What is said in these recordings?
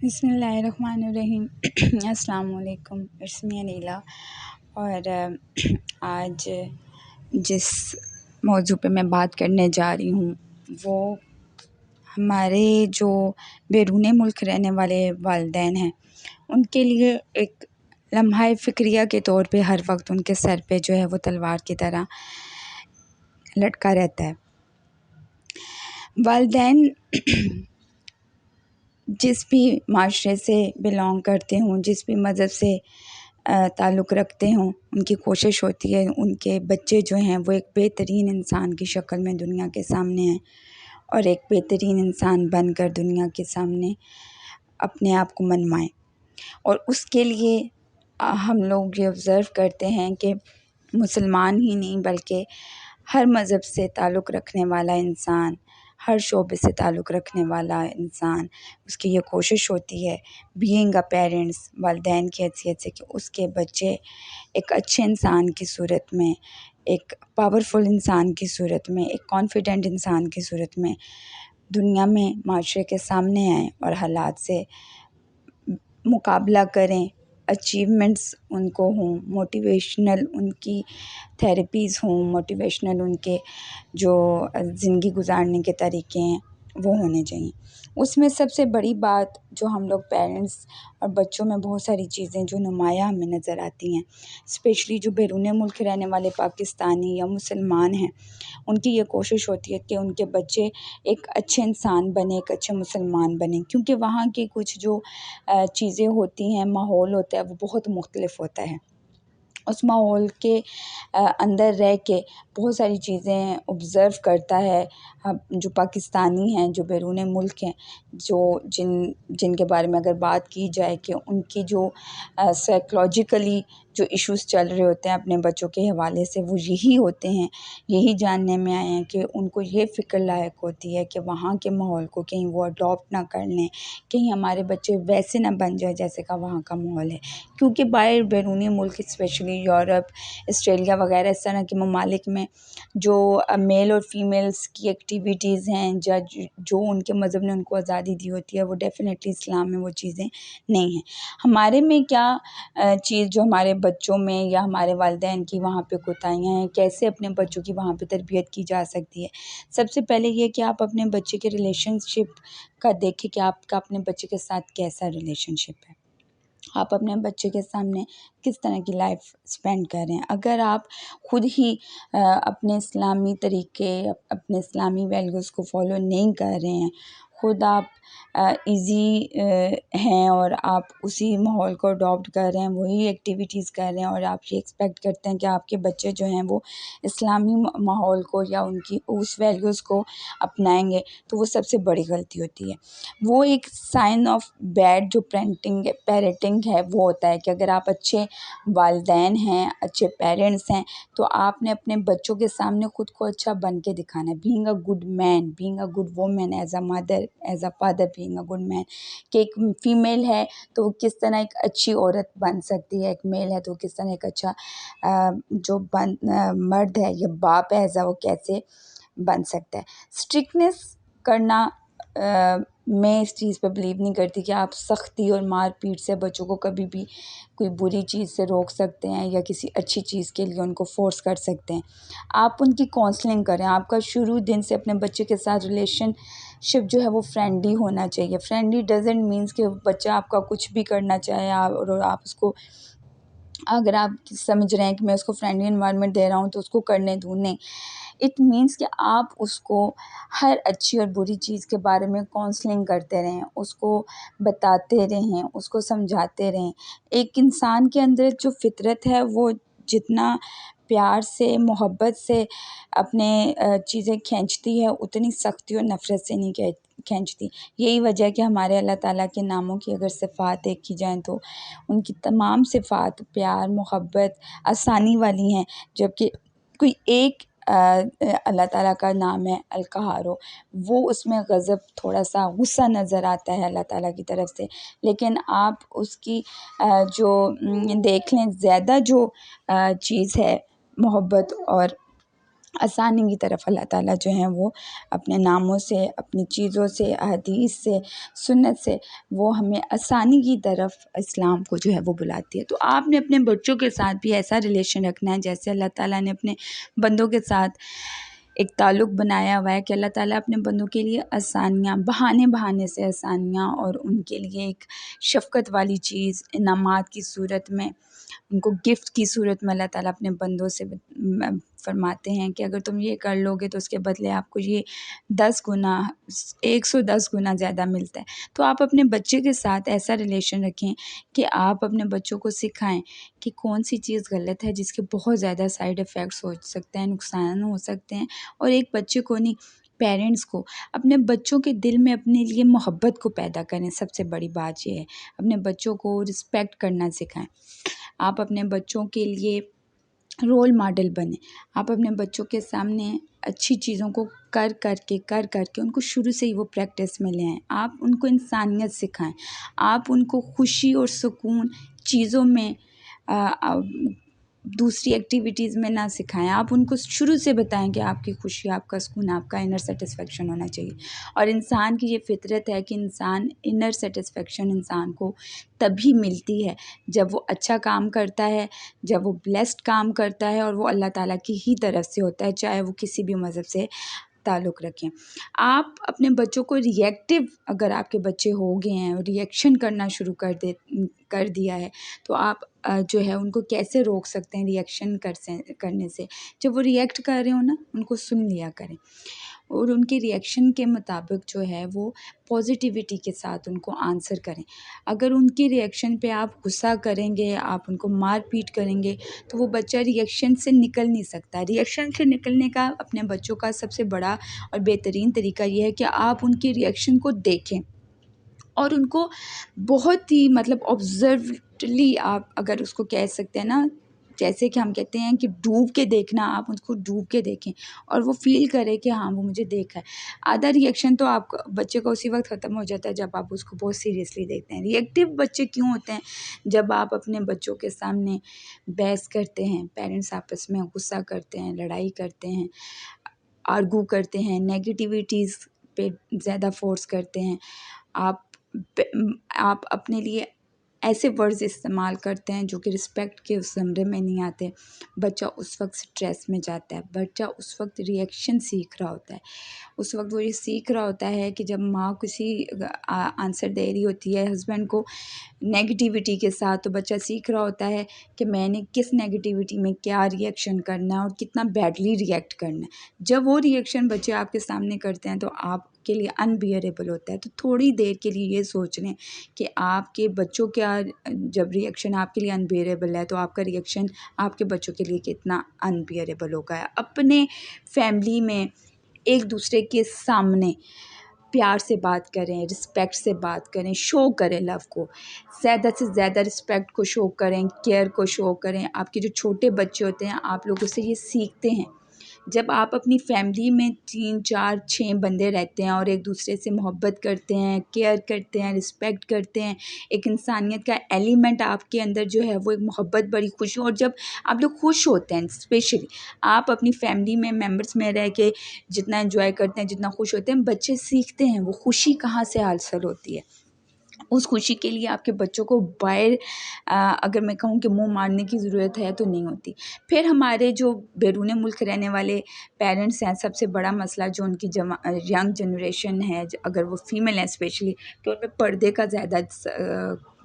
بسم اللہ الرحمن الرحیم۔ السلام علیکم، اسمی انیلا۔ اور آج جس موضوع پہ میں بات کرنے جا رہی ہوں وہ ہمارے جو بیرون ملک رہنے والے والدین ہیں ان کے لیے ایک لمحہ فکریہ کے طور پہ ہر وقت ان کے سر پہ جو ہے وہ تلوار کی طرح لٹکا رہتا ہے۔ والدین جس بھی معاشرے سے بلانگ کرتے ہوں، جس بھی مذہب سے تعلق رکھتے ہوں، ان کی کوشش ہوتی ہے ان کے بچے جو ہیں وہ ایک بہترین انسان کی شکل میں دنیا کے سامنے ہیں اور ایک بہترین انسان بن کر دنیا کے سامنے اپنے آپ کو منوائیں۔ اور اس کے لیے ہم لوگ یہ آبزرو کرتے ہیں کہ مسلمان ہی نہیں بلکہ ہر مذہب سے تعلق رکھنے والا انسان، ہر شعبے سے تعلق رکھنے والا انسان، اس کی یہ کوشش ہوتی ہے بینگ اے پیرنٹس، والدین کی حیثیت سے، کہ اس کے بچے ایک اچھے انسان کی صورت میں، ایک پاورفل انسان کی صورت میں، ایک کانفیڈنٹ انسان کی صورت میں دنیا میں معاشرے کے سامنے آئیں اور حالات سے مقابلہ کریں، اچیومنٹس ان کو ہوں، موٹیویشنل ان کی تھیراپیز ہوں، موٹیویشنل ان کے جو زندگی گزارنے کے طریقے ہیں وہ ہونے چاہئیں۔ اس میں سب سے بڑی بات جو ہم لوگ پیرنٹس اور بچوں میں بہت ساری چیزیں جو نمایاں ہمیں نظر آتی ہیں، اسپیشلی جو بیرون ملک رہنے والے پاکستانی یا مسلمان ہیں، ان کی یہ کوشش ہوتی ہے کہ ان کے بچے ایک اچھے انسان بنے، ایک اچھے مسلمان بنے، کیونکہ وہاں کی کچھ جو چیزیں ہوتی ہیں، ماحول ہوتا ہے وہ بہت مختلف ہوتا ہے۔ اس ماحول کے اندر رہ کے بہت ساری چیزیں آبزرو کرتا ہے جو پاکستانی ہیں، جو بیرون ملک ہیں، جن کے بارے میں اگر بات کی جائے کہ ان کی جو سائیکولوجیکلی جو ایشوز چل رہے ہوتے ہیں اپنے بچوں کے حوالے سے، وہ یہی ہوتے ہیں۔ یہی جاننے میں آئے ہیں کہ ان کو یہ فکر لاحق ہوتی ہے کہ وہاں کے ماحول کو کہیں وہ اڈاپٹ نہ کر لیں، کہیں ہمارے بچے ویسے نہ بن جائے جیسے کا وہاں کا ماحول ہے، کیونکہ باہر بیرونی ملک اسپیشلی یورپ، آسٹریلیا وغیرہ اس طرح کے ممالک میں جو میل اور فیمیلز کی ایکٹیویٹیز ہیں، جو ان کے مذہب نے ان کو آزادی دی ہوتی ہے، وہ ڈیفینیٹلی اسلام میں وہ چیزیں نہیں ہیں۔ ہمارے میں کیا چیز جو ہمارے بچوں میں یا ہمارے والدین کی وہاں پہ کوتاہیاں ہیں، کیسے اپنے بچوں کی وہاں پہ تربیت کی جا سکتی ہے؟ سب سے پہلے یہ کہ آپ اپنے بچے کے ریلیشن شپ کا دیکھیں کہ آپ کا اپنے بچے کے ساتھ کیسا ریلیشن شپ ہے، آپ اپنے بچے کے سامنے کس طرح کی لائف اسپینڈ کر رہے ہیں۔ اگر آپ خود ہی اپنے اسلامی طریقے، اپنے اسلامی ویلیوز کو فالو نہیں کر رہے ہیں، خود آپ ایزی ہیں اور آپ اسی ماحول کو اڈاپٹ کر رہے ہیں، وہی ایکٹیویٹیز کر رہے ہیں، اور آپ یہ ایکسپیکٹ کرتے ہیں کہ آپ کے بچے جو ہیں وہ اسلامی ماحول کو یا ان کی اس ویلیوز کو اپنائیں گے، تو وہ سب سے بڑی غلطی ہوتی ہے۔ وہ ایک سائن آف بیڈ جو پیرنٹنگ ہے وہ ہوتا ہے کہ اگر آپ اچھے والدین ہیں، اچھے پیرنٹس ہیں، تو آپ نے اپنے بچوں کے سامنے خود کو اچھا بن کے دکھانا ہے، being a good man, being a good woman, as a mother, as a father, being a good man, کہ ایک فیمیل ہے تو وہ کس طرح ایک اچھی عورت بن سکتی ہے، ایک میل ہے تو وہ کس طرح ایک اچھا جو مرد ہے یا باپ ہے ایسا وہ کیسے بن سکتا ہے۔ اسٹرکٹنیس کرنا میں اس چیز پہ بلیو نہیں کرتی کہ آپ سختی اور مار پیٹ سے بچوں کو کبھی بھی کوئی بری چیز سے روک سکتے ہیں یا کسی اچھی چیز کے لیے ان کو فورس کر سکتے ہیں۔ آپ ان کی کونسلنگ کریں، آپ کا شروع دن سے اپنے بچے کے ساتھ ریلیشن شپ جو ہے وہ فرینڈلی ہونا چاہیے۔ فرینڈلی ڈزنٹ مینس کہ بچہ آپ کا کچھ بھی کرنا چاہے اور آپ اس کو، اگر آپ سمجھ رہے ہیں کہ میں اس کو فرینڈلی انوائرمنٹ دے رہا ہوں تو اس کو کرنے دوں، نہیں، اٹ مینس کہ آپ اس کو ہر اچھی اور بری چیز کے بارے میں کونسلنگ کرتے رہیں، اس کو بتاتے رہیں، اس کو سمجھاتے رہیں۔ ایک انسان کے اندر جو فطرت ہے وہ جتنا پیار سے، محبت سے اپنے چیزیں کھینچتی ہے، اتنی سختی اور نفرت سے نہیں کھینچتی۔ یہی وجہ ہے کہ ہمارے اللہ تعالیٰ کے ناموں کی اگر صفات دیکھی جائیں تو ان کی تمام صفات پیار، محبت، آسانی والی ہیں، جبکہ کوئی ایک اللہ تعالیٰ کا نام ہے القہار، وہ اس میں غضب، تھوڑا سا غصہ نظر آتا ہے اللہ تعالیٰ کی طرف سے، لیکن آپ اس کی جو دیکھ لیں زیادہ جو چیز ہے محبت اور آسانی کی طرف اللہ تعالیٰ جو ہیں وہ اپنے ناموں سے، اپنی چیزوں سے، احادیث سے، سنت سے وہ ہمیں آسانی کی طرف اسلام کو جو ہے وہ بلاتی ہے۔ تو آپ نے اپنے بچوں کے ساتھ بھی ایسا ریلیشن رکھنا ہے جیسے اللہ تعالیٰ نے اپنے بندوں کے ساتھ ایک تعلق بنایا ہوا ہے، کہ اللہ تعالیٰ اپنے بندوں کے لیے آسانیاں، بہانے سے آسانیاں، اور ان کے لیے ایک شفقت والی چیز انعامات کی صورت میں، ان کو گفٹ کی صورت میں اللہ تعالیٰ اپنے بندوں سے فرماتے ہیں کہ اگر تم یہ کر لو گے تو اس کے بدلے آپ کو یہ 10 گنا، 110 گنا زیادہ ملتا ہے۔ تو آپ اپنے بچے کے ساتھ ایسا ریلیشن رکھیں کہ آپ اپنے بچوں کو سکھائیں کہ کون سی چیز غلط ہے جس کے بہت زیادہ سائیڈ ایفیکٹس ہو سکتے ہیں، نقصان ہو سکتے ہیں، اور ایک بچے کو نہیں، پیرنٹس کو اپنے بچوں کے دل میں اپنے لیے محبت کو پیدا کریں۔ سب سے بڑی بات یہ ہے اپنے بچوں کو رسپیکٹ کرنا سکھائیں۔ آپ اپنے بچوں کے لیے رول ماڈل بنیں، آپ اپنے بچوں کے سامنے اچھی چیزوں کو کر کے ان کو شروع سے ہی وہ پریکٹس میں لے آئیں۔ آپ ان کو انسانیت سکھائیں، آپ ان کو خوشی اور سکون چیزوں میں، دوسری ایکٹیویٹیز میں نہ سکھائیں۔ آپ ان کو شروع سے بتائیں کہ آپ کی خوشی، آپ کا سکون، آپ کا انر سیٹسفیکشن ہونا چاہیے۔ اور انسان کی یہ فطرت ہے کہ انر سیٹسفیکشن انسان کو تبھی ملتی ہے جب وہ اچھا کام کرتا ہے، جب وہ بلیسڈ کام کرتا ہے، اور وہ اللہ تعالیٰ کی ہی طرف سے ہوتا ہے، چاہے وہ کسی بھی مذہب سے تعلق رکھیں۔ آپ اپنے بچوں کو ریئیکٹیو، اگر آپ کے بچے ہو گئے ہیں اور ریئیکشن کرنا شروع کر دیا ہے، تو آپ جو ہے ان کو کیسے روک سکتے ہیں ریئیکشن کرنے سے؟ جب وہ ریئیکٹ کر رہے ہوں نا، ان کو سن لیا کریں، اور ان کے ریئیکشن کے مطابق جو ہے وہ پازیٹیوٹی کے ساتھ ان کو آنسر کریں۔ اگر ان کے ریئیکشن پہ آپ غصہ کریں گے، آپ ان کو مار پیٹ کریں گے، تو وہ بچہ ریئیکشن سے نکل نہیں سکتا۔ ریئیکشن سے نکلنے کا اپنے بچوں کا سب سے بڑا اور بہترین طریقہ یہ ہے کہ آپ ان کے ریئیکشن کو دیکھیں، اور ان کو بہت ہی آبزرولی، آپ اگر اس کو کہہ سکتے ہیں نا، جیسے کہ ہم کہتے ہیں کہ ڈوب کے دیکھنا، آپ اس کو ڈوب کے دیکھیں اور وہ فیل کرے کہ ہاں وہ مجھے دیکھا ہے۔ آدھا ریئیکشن تو آپ بچے کا اسی وقت ختم ہو جاتا ہے جب آپ اس کو بہت سیریسلی دیکھتے ہیں۔ ریئیکٹیو بچے کیوں ہوتے ہیں؟ جب آپ اپنے بچوں کے سامنے بحث کرتے ہیں، پیرنٹس آپس میں غصہ کرتے ہیں، لڑائی کرتے ہیں، آرگو کرتے ہیں، نیگیٹیویٹیز پہ زیادہ فورس کرتے ہیں، آپ اپنے لیے ایسے ورڈز استعمال کرتے ہیں جو کہ رسپیکٹ کے اس زمرے میں نہیں آتے، بچہ اس وقت سٹریس میں جاتا ہے، بچہ اس وقت ریئیکشن سیکھ رہا ہوتا ہے۔ اس وقت وہ یہ سیکھ رہا ہوتا ہے کہ جب ماں کسی آنسر دے رہی ہوتی ہے ہسبینڈ کو نیگیٹیوٹی کے ساتھ، تو بچہ سیکھ رہا ہوتا ہے کہ میں نے کس نیگیٹیوٹی میں کیا ریئیکشن کرنا ہے اور کتنا بیڈلی ریئیکٹ کرنا ہے۔ جب وہ ریئیکشن بچے آپ کے سامنے کرتے ہیں تو آپ کے لیے انبیئریبل ہوتا ہے۔ تو تھوڑی دیر کے لیے یہ سوچ لیں کہ آپ کے بچوں کا جب ریئیکشن آپ کے لیے انبیئریبل ہے تو آپ کا ریئیکشن آپ کے بچوں کے لیے کتنا انبیئریبل ہوگا۔ اپنے فیملی میں ایک دوسرے کے سامنے پیار سے بات کریں، رسپیکٹ سے بات کریں، شو کریں لو کو، زیادہ سے زیادہ رسپیکٹ کو شو کریں، کیئر کو شو کریں۔ آپ کے جو چھوٹے بچے ہوتے ہیں آپ لوگوں سے یہ سیکھتے ہیں۔ جب آپ اپنی فیملی میں 3 4 6 بندے رہتے ہیں اور ایک دوسرے سے محبت کرتے ہیں، کیئر کرتے ہیں، رسپیکٹ کرتے ہیں، ایک انسانیت کا ایلیمنٹ آپ کے اندر جو ہے وہ ایک محبت، بڑی خوشی، اور جب آپ لوگ خوش ہوتے ہیں، اسپیشلی آپ اپنی فیملی میں ممبرس میں رہ کے جتنا انجوائے کرتے ہیں، جتنا خوش ہوتے ہیں، بچے سیکھتے ہیں وہ خوشی کہاں سے حاصل ہوتی ہے۔ اس خوشی کے لیے آپ کے بچوں کو باہر اگر میں کہوں کہ منہ مارنے کی ضرورت ہے تو نہیں ہوتی۔ پھر ہمارے جو بیرون ملک رہنے والے پیرنٹس ہیں، سب سے بڑا مسئلہ جو ان کی ینگ جنریشن ہے، اگر وہ فیمیل ہیں اسپیشلی، تو ان میں پردے کا زیادہ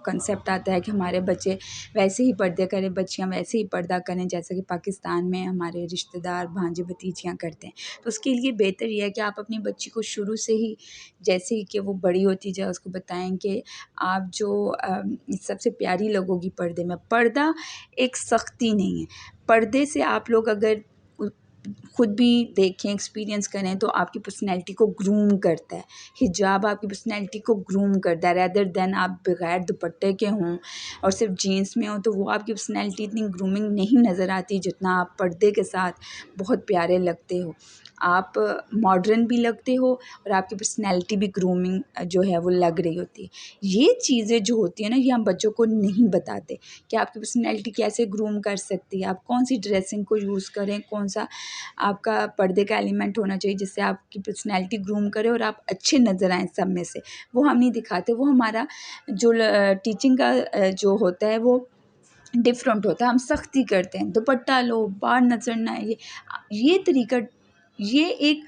کنسیپٹ آتا ہے کہ ہمارے بچے ویسے ہی پردے کریں، بچیاں ویسے ہی پردہ کریں جیسا کہ پاکستان میں ہمارے رشتہ دار بھانجے بھتیجیاں کرتے ہیں۔ تو اس کے لیے بہتر یہ ہے کہ آپ اپنی بچی کو شروع سے ہی، جیسے ہی کہ وہ بڑی ہوتی جائے، اس کو بتائیں کہ آپ جو سب سے پیاری لگوگی پردے میں۔ پردہ ایک سختی نہیں ہے، پردے سے آپ لوگ اگر خود بھی دیکھیں، ایکسپیرینس کریں، تو آپ کی پرسنالٹی کو گروم کرتا ہے۔ حجاب آپ کی پرسنالٹی کو گروم کرتا ہے، ریدر دین آپ بغیر دوپٹے کے ہوں اور صرف جینس میں ہوں، تو وہ آپ کی پرسنالٹی اتنی گرومنگ نہیں نظر آتی جتنا آپ پردے کے ساتھ بہت پیارے لگتے ہو۔ آپ ماڈرن بھی لگتے ہو اور آپ کی پرسنالٹی بھی گرومنگ جو ہے وہ لگ رہی ہوتی ہے. یہ چیزیں جو ہوتی ہیں نا یہ ہم بچوں کو نہیں بتاتے کہ آپ کی پرسنالٹی کیسے گروم کر سکتی ہے, آپ کون سی ڈریسنگ کو یوز کریں, کون سا آپ کا پردے کا ایلیمنٹ ہونا چاہیے جس سے آپ کی پرسنالٹی گروم کرے اور آپ اچھے نظر آئیں سب میں سے. وہ ہم نہیں دکھاتے. وہ ہمارا جو ٹیچنگ کا جو ہوتا ہے وہ ڈفرینٹ ہوتا ہے. ہم سختی کرتے ہیں, دوپٹہ لو, باہر نظر نہ آئے. یہ طریقہ, یہ ایک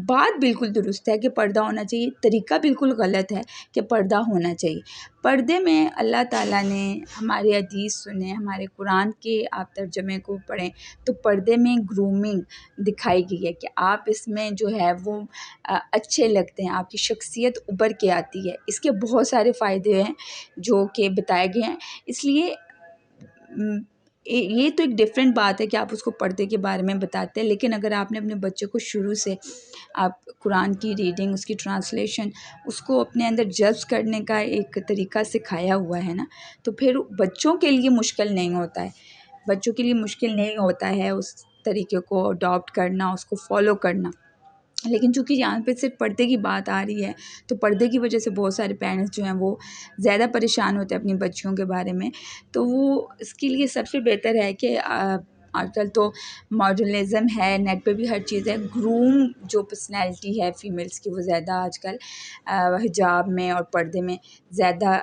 بات بالکل درست ہے کہ پردہ ہونا چاہیے, طریقہ بالکل غلط ہے کہ پردہ ہونا چاہیے. پردے میں اللہ تعالیٰ نے ہمارے حدیث سنے, ہمارے قرآن کے آپ ترجمے کو پڑھیں تو پردے میں گرومنگ دکھائی گئی ہے کہ آپ اس میں جو ہے وہ اچھے لگتے ہیں, آپ کی شخصیت ابھر کے آتی ہے. اس کے بہت سارے فائدے ہیں جو کہ بتائے گئے ہیں. اس لیے یہ تو ایک ڈفرینٹ بات ہے کہ آپ اس کو پردے کے بارے میں بتاتے ہیں, لیکن اگر آپ نے اپنے بچے کو شروع سے آپ قرآن کی ریڈنگ, اس کی ٹرانسلیشن, اس کو اپنے اندر جذب کرنے کا ایک طریقہ سکھایا ہوا ہے نا, تو پھر بچوں کے لیے مشکل نہیں ہوتا ہے. بچوں کے لیے مشکل نہیں ہوتا ہے اس طریقے کو اڈاپٹ کرنا, اس کو فالو کرنا. لیکن چونکہ یہاں پہ صرف پردے کی بات آ رہی ہے تو پردے کی وجہ سے بہت سارے پیرنٹس جو ہیں وہ زیادہ پریشان ہوتے ہیں اپنی بچیوں کے بارے میں. تو وہ اس کے لیے سب سے بہتر ہے کہ آج کل تو ماڈرنزم ہے, نیٹ پہ بھی ہر چیز ہے. گروم جو پرسنالٹی ہے فیمیلس کی وہ زیادہ آج کل حجاب میں اور پردے میں زیادہ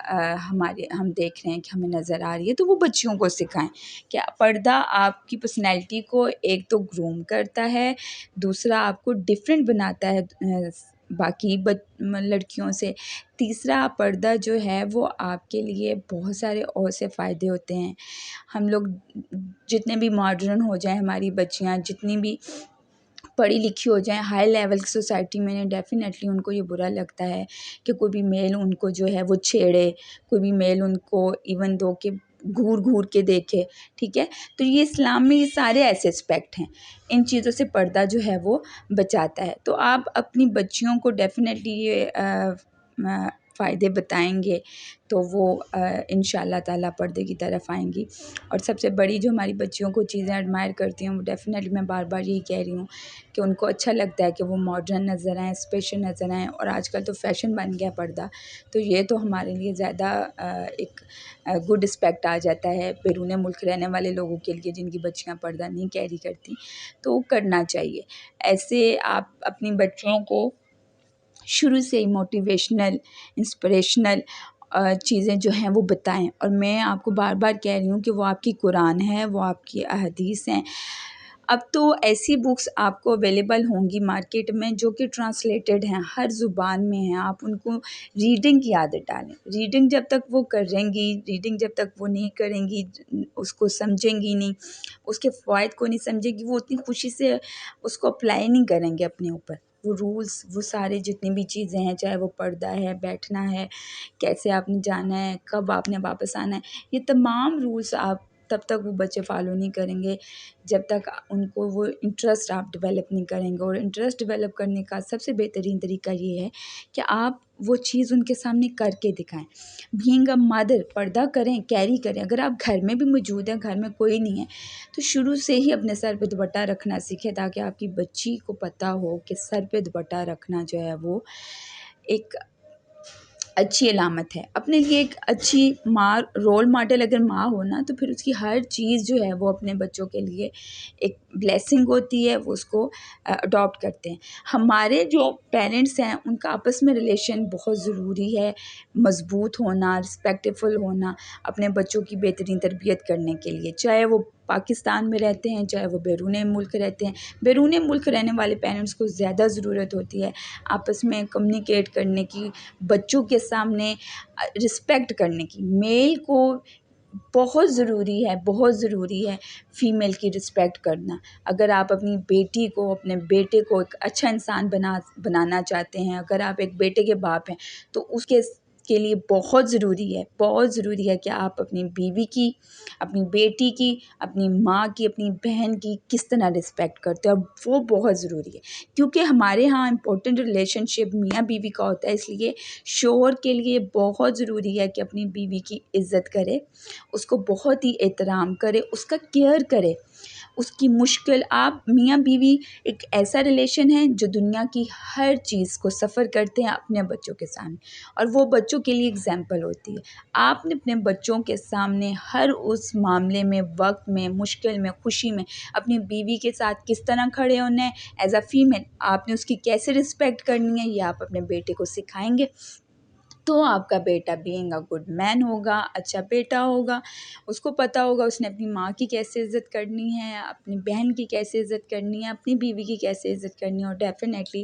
ہم دیکھ رہے ہیں کہ ہمیں نظر آ رہی ہے. تو وہ بچیوں کو سکھائیں کہ پردہ آپ کی پرسنالٹی کو ایک تو گروم کرتا ہے, دوسرا آپ کو ڈفرینٹ بناتا ہے باقی لڑکیوں سے, تیسرا پردہ جو ہے وہ آپ کے لیے بہت سارے اور سے فائدے ہوتے ہیں. ہم لوگ جتنے بھی ماڈرن ہو جائیں, ہماری بچیاں جتنی بھی پڑھی لکھی ہو جائیں, ہائی لیول کی سوسائٹی میں ڈیفینیٹلی ان کو یہ برا لگتا ہے کہ کوئی بھی میل ان کو جو ہے وہ چھیڑے, کوئی بھی میل ان کو ایون دو کہ گھور کے دیکھے. ٹھیک ہے, تو یہ اسلام میں یہ سارے ایسے اسپیکٹ ہیں, ان چیزوں سے پردہ جو ہے وہ بچاتا ہے. تو آپ اپنی بچیوں کو ڈیفینیٹلی یہ فائدے بتائیں گے تو وہ انشاء اللہ تعالیٰ پردے کی طرف آئیں گی. اور سب سے بڑی جو ہماری بچیوں کو چیزیں ایڈمائر کرتی ہیں وہ ڈیفینیٹلی میں بار بار یہی کہہ رہی ہوں کہ ان کو اچھا لگتا ہے کہ وہ ماڈرن نظر آئیں, اسپیشل نظر آئیں. اور آج کل تو فیشن بن گیا پردہ, تو یہ تو ہمارے لیے زیادہ ایک گڈ اسپیکٹ آ جاتا ہے بیرون ملک رہنے والے لوگوں کے لیے جن کی بچیاں پردہ نہیں کیری کرتی, تو کرنا چاہیے. ایسے آپ اپنی بچیوں کو شروع سے ہی موٹیویشنل, انسپریشنل چیزیں جو ہیں وہ بتائیں. اور میں آپ کو بار بار کہہ رہی ہوں کہ وہ آپ کی قرآن ہے, وہ آپ کی احادیث ہیں. اب تو ایسی بکس آپ کو اویلیبل ہوں گی مارکیٹ میں جو کہ ٹرانسلیٹڈ ہیں, ہر زبان میں ہیں. آپ ان کو ریڈنگ کی عادت ڈالیں. ریڈنگ جب تک وہ کریں گی, ریڈنگ جب تک وہ نہیں کریں گی, اس کو سمجھیں گی نہیں, اس کے فوائد کو نہیں سمجھیں گی, وہ اتنی خوشی سے اس کو اپلائی نہیں کریں گے اپنے اوپر. وہ رولز, وہ سارے جتنی بھی چیزیں ہیں, چاہے وہ پردہ ہے, بیٹھنا ہے, کیسے آپ نے جانا ہے, کب آپ نے واپس آنا ہے, یہ تمام رولز آپ تب تک وہ بچے فالو نہیں کریں گے جب تک ان کو وہ انٹرسٹ آپ ڈیولپ نہیں کریں گے. اور انٹرسٹ ڈیولپ کرنے کا سب سے بہترین طریقہ یہ ہے کہ آپ وہ چیز ان کے سامنے کر کے دکھائیں. بینگ اے مدر, پردہ کریں, کیری کریں. اگر آپ گھر میں بھی موجود ہیں, گھر میں کوئی نہیں ہے, تو شروع سے ہی اپنے سر پہ دوپٹہ رکھنا سیکھیں تاکہ آپ کی بچی کو پتہ ہو کہ سر پہ دوپٹہ رکھنا جو ہے وہ ایک اچھی علامت ہے. اپنے لیے ایک اچھی ماں, رول ماڈل اگر ماں ہو نا, تو پھر اس کی ہر چیز جو ہے وہ اپنے بچوں کے لیے ایک بلیسنگ ہوتی ہے, وہ اس کو اڈاپٹ کرتے ہیں. ہمارے جو پیرنٹس ہیں ان کا آپس میں ریلیشن بہت ضروری ہے, مضبوط ہونا, رسپیکٹفل ہونا, اپنے بچوں کی بہترین تربیت کرنے کے لیے. چاہے وہ پاکستان میں رہتے ہیں, چاہے وہ بیرون ملک رہتے ہیں. بیرون ملک رہنے والے پیرنٹس کو زیادہ ضرورت ہوتی ہے آپس میں کمیونیکیٹ کرنے کی, بچوں کے سامنے رسپیکٹ کرنے کی. میل کو بہت ضروری ہے, بہت ضروری ہے فیمیل کی رسپیکٹ کرنا. اگر آپ اپنی بیٹی کو, اپنے بیٹے کو ایک اچھا انسان بنانا چاہتے ہیں, اگر آپ ایک بیٹے کے باپ ہیں, تو اس کے کے لیے بہت ضروری ہے کہ آپ اپنی بیوی کی، اپنی بیٹی کی، اپنی ماں کی، اپنی بہن کی کس طرح رسپیکٹ کرتے ہیں، اور وہ بہت ضروری ہے کیونکہ ہمارے ہاں امپورٹنٹ ریلیشن شپ میاں بیوی کا ہوتا ہے، اس لیے شوہر کے لیے بہت ضروری ہے کہ اپنی بیوی کی عزت کرے، اس کو بہت ہی احترام کرے، اس کا کیئر کرے، اس کی مشکل. آپ میاں بیوی ایک ایسا ریلیشن ہے جو دنیا کی ہر چیز کو سفر کرتے ہیں اپنے بچوں کے سامنے، اور وہ بچوں کے لیے اگزامپل ہوتی ہے. آپ نے اپنے بچوں کے سامنے ہر اس معاملے میں، وقت میں، مشکل میں، خوشی میں اپنی بیوی کے ساتھ کس طرح کھڑے ہونا ہے. ایز اے فیمیل آپ نے اس کی کیسے رسپیکٹ کرنی ہے یہ آپ اپنے بیٹے کو سکھائیں گے تو آپ کا بیٹا بینگ اے گڈ مین ہوگا، اچھا بیٹا ہوگا. اس کو پتہ ہوگا اس نے اپنی ماں کی کیسے عزت کرنی ہے، اپنی بہن کی کیسے عزت کرنی ہے، اپنی بیوی کی کیسے عزت کرنی ہے، اور ڈیفینیٹلی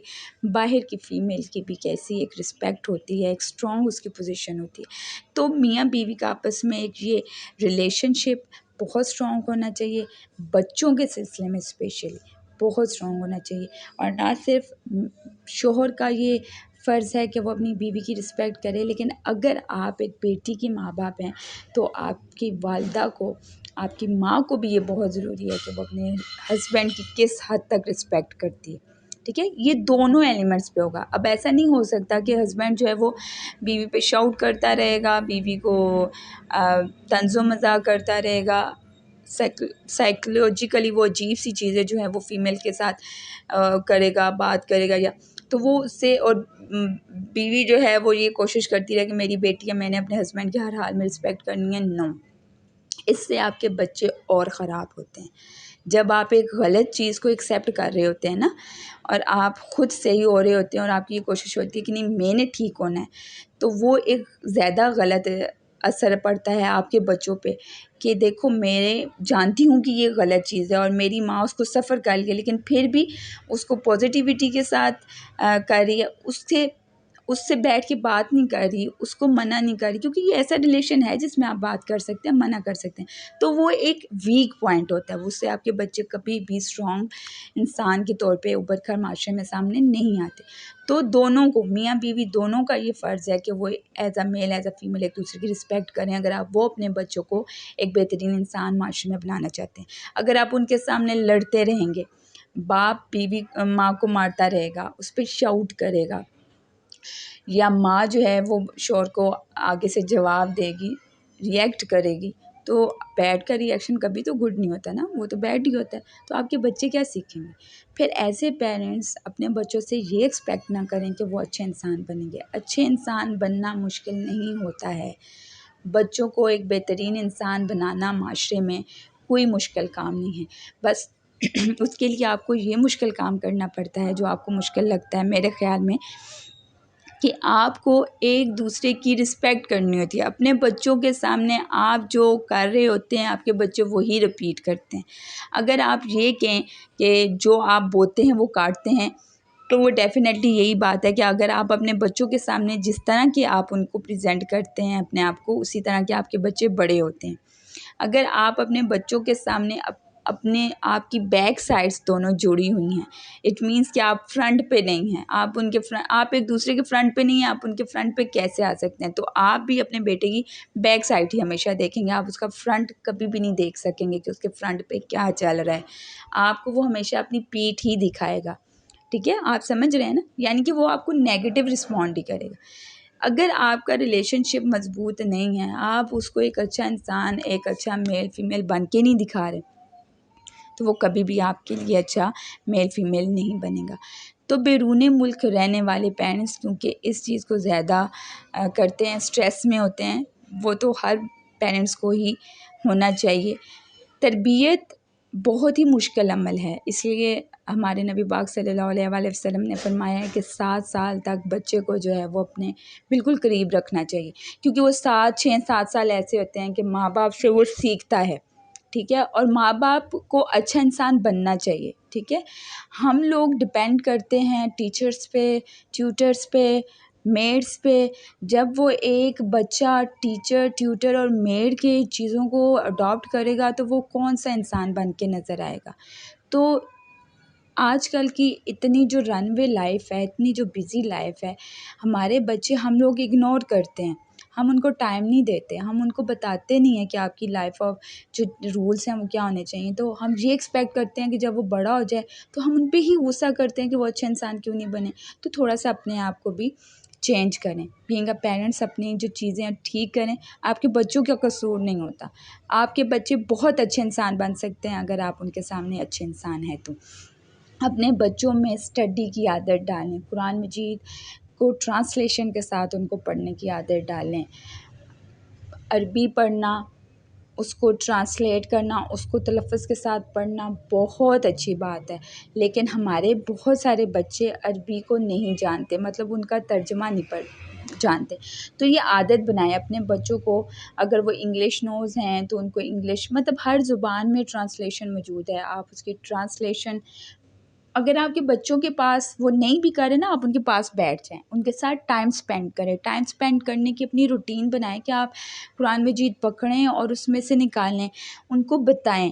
باہر کی فیمیل کی بھی کیسی ایک رسپیکٹ ہوتی ہے، ایک اسٹرانگ اس کی پوزیشن ہوتی ہے. تو میاں بیوی کا آپس میں ایک یہ ریلیشن شپ بہت اسٹرانگ ہونا چاہیے، بچوں کے سلسلے میں اسپیشلی بہت اسٹرانگ ہونا چاہیے. اور نہ صرف شوہر کا یہ فرض ہے کہ وہ اپنی بیوی کی رسپیکٹ کرے، لیکن اگر آپ ایک بیٹی کی ماں باپ ہیں تو آپ کی والدہ کو، آپ کی ماں کو بھی یہ بہت ضروری ہے کہ وہ اپنے ہسبینڈ کی کس حد تک رسپیکٹ کرتی ہے. ٹھیک ہے، یہ دونوں ایلیمنٹس پہ ہوگا. اب ایسا نہیں ہو سکتا کہ ہسبینڈ جو ہے وہ بیوی پہ شاؤٹ کرتا رہے گا، بیوی کو طنز و مزاق کرتا رہے گا. سائیکولوجیکلی وہ عجیب سی چیزیں جو ہیں وہ فیمیل کے ساتھ کرے گا، بات کرے گا، یا تو وہ اس سے، اور بیوی جو ہے وہ یہ کوشش کرتی رہے کہ میری بیٹی ہے، میں نے اپنے ہسبینڈ کی ہر حال میں رسپیکٹ کرنی ہے. نو، اس سے آپ کے بچے اور خراب ہوتے ہیں. جب آپ ایک غلط چیز کو ایکسیپٹ کر رہے ہوتے ہیں نا، اور آپ خود صحیح ہو رہے ہوتے ہیں اور آپ کی یہ کوشش ہوتی ہے کہ نہیں میں نے ٹھیک ہونا ہے، تو وہ ایک زیادہ غلط اثر پڑتا ہے آپ کے بچوں پہ کہ دیکھو میں جانتی ہوں کہ یہ غلط چیز ہے اور میری ماں اس کو سفر کر لی ہے، لیکن پھر بھی اس کو پازیٹیوٹی کے ساتھ کر رہی ہے، اس سے بیٹھ کے بات نہیں کر رہی، اس کو منع نہیں کر رہی، کیونکہ یہ ایسا ریلیشن ہے جس میں آپ بات کر سکتے ہیں، منع کر سکتے ہیں. تو وہ ایک ویک پوائنٹ ہوتا ہے، اس سے آپ کے بچے کبھی بھی اسٹرانگ انسان کے طور پہ ابھر کر معاشرے میں سامنے نہیں آتے. تو دونوں کو، میاں بیوی دونوں کا یہ فرض ہے کہ وہ as a male as a female ایک دوسرے کی رسپیکٹ کریں، اگر آپ وہ اپنے بچوں کو ایک بہترین انسان معاشرے میں بنانا چاہتے ہیں. اگر آپ ان کے سامنے لڑتے رہیں گے، باپ بیوی ماں کو مارتا رہے گا، اس پہ شاؤٹ کرے گا، یا ماں جو ہے وہ شوہر کو آگے سے جواب دے گی، ریئیکٹ کرے گی، تو بیڈ کا ریئیکشن کبھی تو گڈ نہیں ہوتا نا، وہ تو بیڈ ہی ہوتا ہے. تو آپ کے بچے کیا سیکھیں گے؟ پھر ایسے پیرنٹس اپنے بچوں سے یہ ایکسپیکٹ نہ کریں کہ وہ اچھے انسان بنیں گے. اچھے انسان بننا مشکل نہیں ہوتا ہے. بچوں کو ایک بہترین انسان بنانا معاشرے میں کوئی مشکل کام نہیں ہے. بس اس کے لیے آپ کو یہ مشکل کام کرنا پڑتا ہے جو آپ کو مشکل لگتا ہے میرے خیال میں، کہ آپ کو ایک دوسرے کی رسپیکٹ کرنی ہوتی ہے. اپنے بچوں کے سامنے آپ جو کر رہے ہوتے ہیں آپ کے بچے وہی رپیٹ کرتے ہیں. اگر آپ یہ کہیں کہ جو آپ بوتے ہیں وہ کاٹتے ہیں، تو وہ ڈیفینیٹلی یہی بات ہے کہ اگر آپ اپنے بچوں کے سامنے جس طرح کہ آپ ان کو پریزنٹ کرتے ہیں اپنے آپ کو، اسی طرح کے آپ کے بچے بڑے ہوتے ہیں. اگر آپ اپنے بچوں کے سامنے اپنے آپ کی بیک سائڈس دونوں جڑی ہوئی ہیں، اٹ مینس کہ آپ فرنٹ پہ نہیں ہیں، آپ ایک دوسرے کے فرنٹ پہ نہیں ہیں، آپ ان کے فرنٹ پہ کیسے آ سکتے ہیں؟ تو آپ بھی اپنے بیٹے کی بیک سائڈ ہی ہمیشہ دیکھیں گے، آپ اس کا فرنٹ کبھی بھی نہیں دیکھ سکیں گے کہ اس کے فرنٹ پہ کیا چل رہا ہے. آپ کو وہ ہمیشہ اپنی پیٹھ ہی دکھائے گا. ٹھیک ہے، آپ سمجھ رہے ہیں نا؟ یعنی کہ وہ آپ کو نیگیٹو رسپونڈ ہی کرے گا. اگر آپ کا ریلیشن شپ مضبوط نہیں ہے، آپ اس کو ایک اچھا انسان، ایک اچھا میل فیمیل بن کے نہیں دکھا رہے، تو وہ کبھی بھی آپ کے لیے اچھا میل فیمیل نہیں بنے گا. تو بیرون ملک رہنے والے پیرنٹس کیونکہ اس چیز کو زیادہ کرتے ہیں، اسٹریس میں ہوتے ہیں، وہ تو ہر پیرنٹس کو ہی ہونا چاہیے. تربیت بہت ہی مشکل عمل ہے، اس لیے ہمارے نبی پاک صلی اللہ علیہ وآلہ وسلم نے فرمایا ہے کہ 7 سال تک بچے کو جو ہے وہ اپنے بالکل قریب رکھنا چاہیے، کیونکہ وہ 7 سال ایسے ہوتے ہیں کہ ماں باپ سے وہ سیکھتا ہے. ٹھیک ہے، اور ماں باپ کو اچھا انسان بننا چاہیے. ٹھیک ہے، ہم لوگ ڈپینڈ کرتے ہیں ٹیچرس پہ، ٹیوٹرس پہ، میڈس پہ. جب وہ ایک بچہ ٹیچر، ٹیوٹر اور میڈ کے چیزوں کو اڈاپٹ کرے گا تو وہ کون سا انسان بن کے نظر آئے گا؟ تو آج کل کی اتنی جو رن وے لائف ہے، اتنی جو بزی لائف ہے، ہمارے بچے ہم لوگ اگنور کرتے ہیں، ہم ان کو ٹائم نہیں دیتے، ہم ان کو بتاتے نہیں ہیں کہ آپ کی لائف آف جو رولس ہیں وہ کیا ہونے چاہیے. تو ہم یہ ایکسپیکٹ کرتے ہیں کہ جب وہ بڑا ہو جائے تو ہم ان پہ ہی غصہ کرتے ہیں کہ وہ اچھا انسان کیوں نہیں بنے. تو تھوڑا سا اپنے آپ کو بھی چینج کریں. بینگ اے پیرنٹس اپنی جو چیزیں ہیں ٹھیک کریں. آپ کے بچوں کا قصور نہیں ہوتا. آپ کے بچے بہت اچھے انسان بن سکتے ہیں اگر آپ ان کے سامنے اچھے انسان ہیں تو. اپنے بچوں میں اسٹڈی کی عادت ڈالیں. قرآن مجید کو ٹرانسلیشن کے ساتھ ان کو پڑھنے کی عادت ڈالیں. عربی پڑھنا، اس کو ٹرانسلیٹ کرنا، اس کو تلفظ کے ساتھ پڑھنا بہت اچھی بات ہے. لیکن ہمارے بہت سارے بچے عربی کو نہیں جانتے، مطلب ان کا ترجمہ نہیں جانتے. تو یہ عادت بنائیں اپنے بچوں کو. اگر وہ انگلش نوز ہیں تو ان کو انگلش، مطلب ہر زبان میں ٹرانسلیشن موجود ہے. آپ اس کی ٹرانسلیشن، اگر آپ کے بچوں کے پاس وہ نہیں بھی کریں نا، آپ ان کے پاس بیٹھ جائیں، ان کے ساتھ ٹائم سپینڈ کریں. ٹائم سپینڈ کرنے کی اپنی روٹین بنائیں کہ آپ قرآن مجید پکڑیں اور اس میں سے نکالیں، ان کو بتائیں.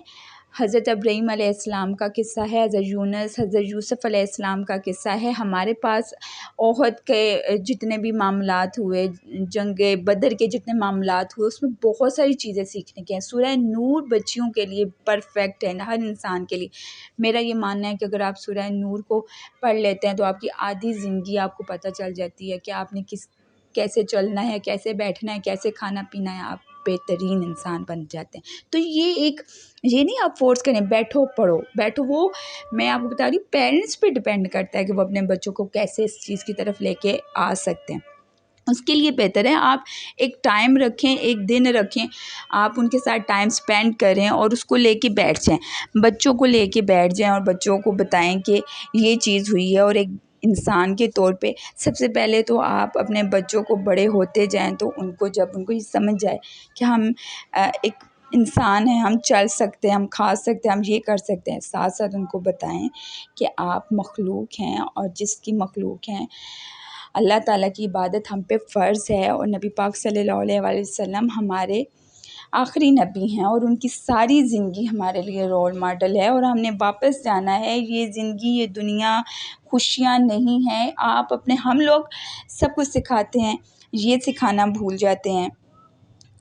حضرت ابراہیم علیہ السلام کا قصہ ہے، حضرت یونس، حضرت یوسف علیہ السلام کا قصہ ہے. ہمارے پاس احد کے جتنے بھی معاملات ہوئے، جنگ بدر کے جتنے معاملات ہوئے، اس میں بہت ساری چیزیں سیکھنے کی ہیں. سورہ نور بچیوں کے لیے پرفیکٹ ہے، ہر انسان کے لیے. میرا یہ ماننا ہے کہ اگر آپ سورہ نور کو پڑھ لیتے ہیں تو آپ کی آدھی زندگی آپ کو پتہ چل جاتی ہے کہ آپ نے کیسے چلنا ہے، کیسے بیٹھنا ہے، کیسے کھانا پینا ہے. آپ بہترین انسان بن جاتے ہیں. تو یہ نہیں آپ فورس کریں بیٹھو پڑھو بیٹھو. وہ میں آپ کو بتا رہی ہوں پیرنٹس پہ ڈپینڈ کرتا ہے کہ وہ اپنے بچوں کو کیسے اس چیز کی طرف لے کے آ سکتے ہیں. اس کے لیے بہتر ہے آپ ایک ٹائم رکھیں، ایک دن رکھیں، آپ ان کے ساتھ ٹائم سپینڈ کریں اور اس کو لے کے بیٹھ جائیں. بچوں کو لے کے بیٹھ جائیں اور بچوں کو بتائیں کہ یہ چیز ہوئی ہے. اور ایک انسان کے طور پہ سب سے پہلے تو آپ اپنے بچوں کو بڑے ہوتے جائیں تو جب ان کو یہ سمجھ جائے کہ ہم ایک انسان ہیں، ہم چل سکتے ہیں، ہم کھا سکتے ہیں، ہم یہ کر سکتے ہیں. ساتھ ساتھ ان کو بتائیں کہ آپ مخلوق ہیں اور جس کی مخلوق ہیں، اللہ تعالیٰ کی عبادت ہم پہ فرض ہے. اور نبی پاک صلی اللہ علیہ وآلہ وسلم ہمارے آخری نبی ہیں اور ان کی ساری زندگی ہمارے لیے رول ماڈل ہے. اور ہم نے واپس جانا ہے. یہ زندگی، یہ دنیا خوشیاں نہیں ہیں. آپ ہم لوگ سب کچھ سکھاتے ہیں، یہ سکھانا بھول جاتے ہیں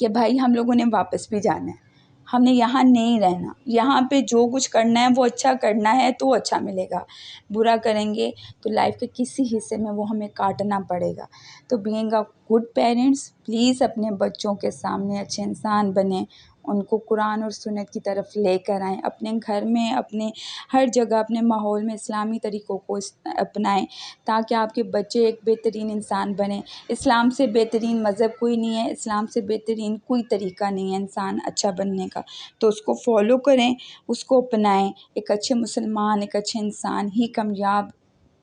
کہ بھائی ہم لوگوں نے واپس بھی جانا ہے، ہم نے یہاں نہیں رہنا. یہاں پہ جو کچھ کرنا ہے وہ اچھا کرنا ہے تو اچھا ملے گا. برا کریں گے تو لائف کے کسی حصے میں وہ ہمیں کاٹنا پڑے گا. تو being a good parents, please اپنے بچوں کے سامنے اچھے انسان بنیں. ان کو قرآن اور سنت کی طرف لے کر آئیں. اپنے گھر میں، اپنے ہر جگہ، اپنے ماحول میں اسلامی طریقوں کو اپنائیں تاکہ آپ کے بچے ایک بہترین انسان بنیں. اسلام سے بہترین مذہب کوئی نہیں ہے، اسلام سے بہترین کوئی طریقہ نہیں ہے انسان اچھا بننے کا. تو اس کو فالو کریں، اس کو اپنائیں. ایک اچھے مسلمان، ایک اچھے انسان ہی کامیاب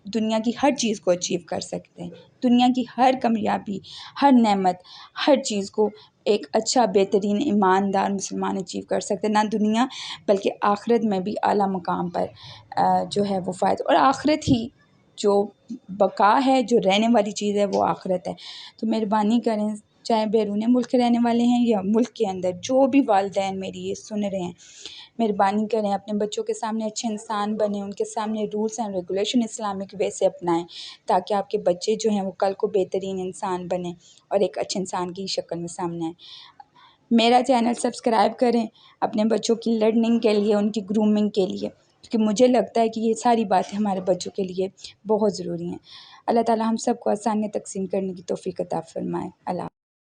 دنیا کی ہر چیز کو اچیو کر سکتے ہیں. دنیا کی ہر کامیابی، ہر نعمت، ہر چیز کو ایک اچھا بہترین ایماندار مسلمان اچیو کر سکتے ہیں. نہ دنیا بلکہ آخرت میں بھی اعلیٰ مقام پر جو ہے وہ فائد. اور آخرت ہی جو بقا ہے، جو رہنے والی چیز ہے وہ آخرت ہے. تو مہربانی کریں، چاہے بیرون ملک رہنے والے ہیں یا ملک کے اندر، جو بھی والدین میری یہ سن رہے ہیں، مہربانی کریں اپنے بچوں کے سامنے اچھے انسان بنیں. ان کے سامنے rules and regulation Islamic way سے اپنائیں تاکہ آپ کے بچے جو ہیں وہ کل کو بہترین انسان بنیں اور ایک اچھے انسان کی شکل میں سامنے آئیں. میرا چینل سبسکرائب کریں اپنے بچوں کی لرننگ کے لیے، ان کی گرومنگ کے لیے، کیونکہ مجھے لگتا ہے کہ یہ ساری باتیں ہمارے بچوں کے لیے بہت ضروری ہیں. اللہ تعالیٰ ہم سب کو آسانیاں تقسیم کرنے کی توفیق عطا فرمائے. اللہ